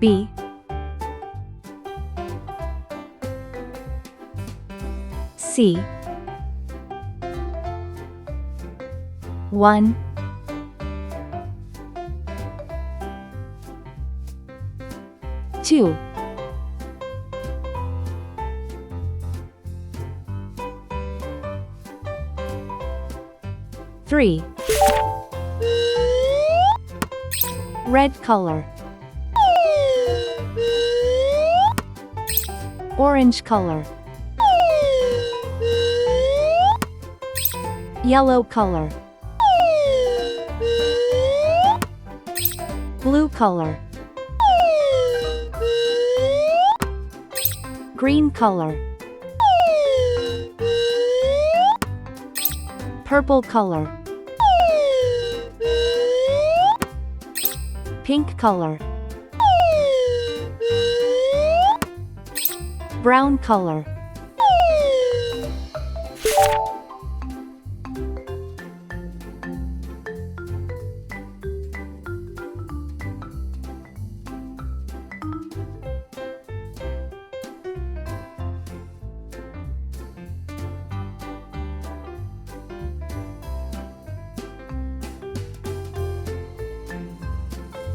B. C. 1. 2. 3. Red color. Orange color. Yellow color. Blue color. Green color. Purple color. Pink color. Brown color.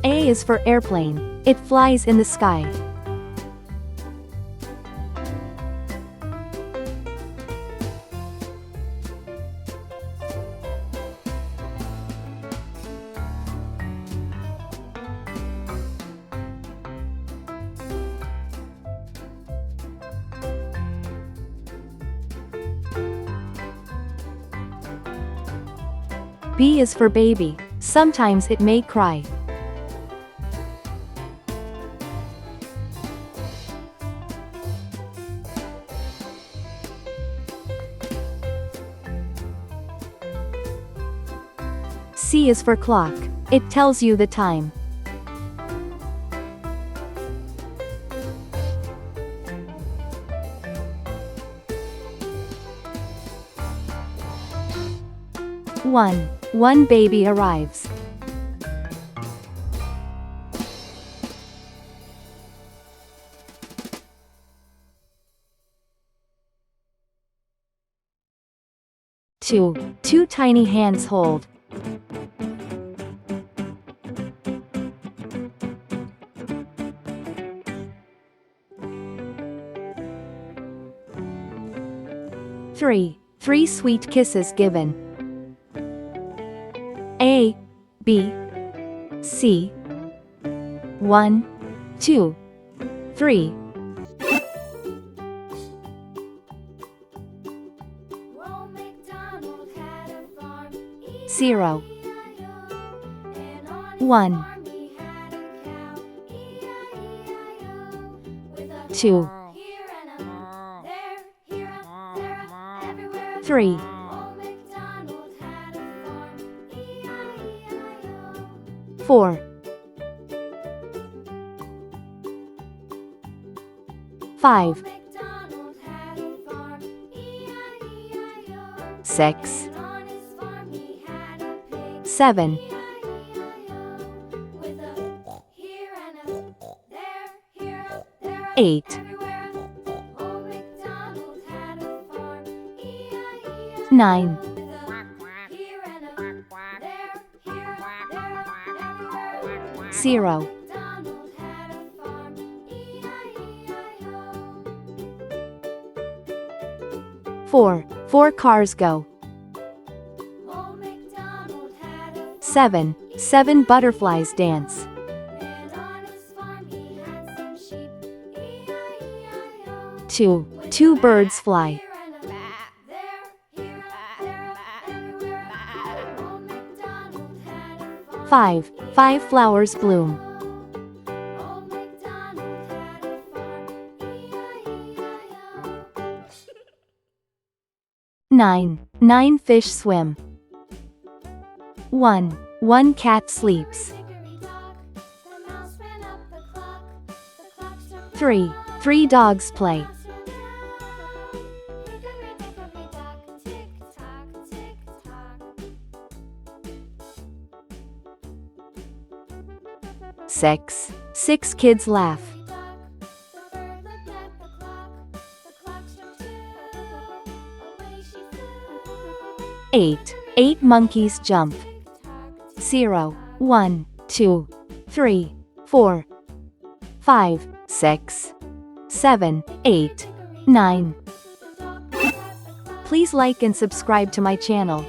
A is for airplane. It flies in the sky. B is for baby. Sometimes it may cry. C is for clock. It tells you the time. One baby arrives. Two tiny hands hold. Three sweet kisses given. A, B, C. 1, 2, 3. Zero. 1. 2. 3. 4. 5. 6. 7. 8. 9. 0. 4 cars go. 7 butterflies dance. 2 birds fly. 5 flowers bloom. 9 fish swim. 1 cat sleeps. 3 dogs play. 6 6 kids laugh. 8 monkeys jump. 0, 1, 2, 3, 4, 5, 6, 7, 8, 9. Please like and subscribe to my channel.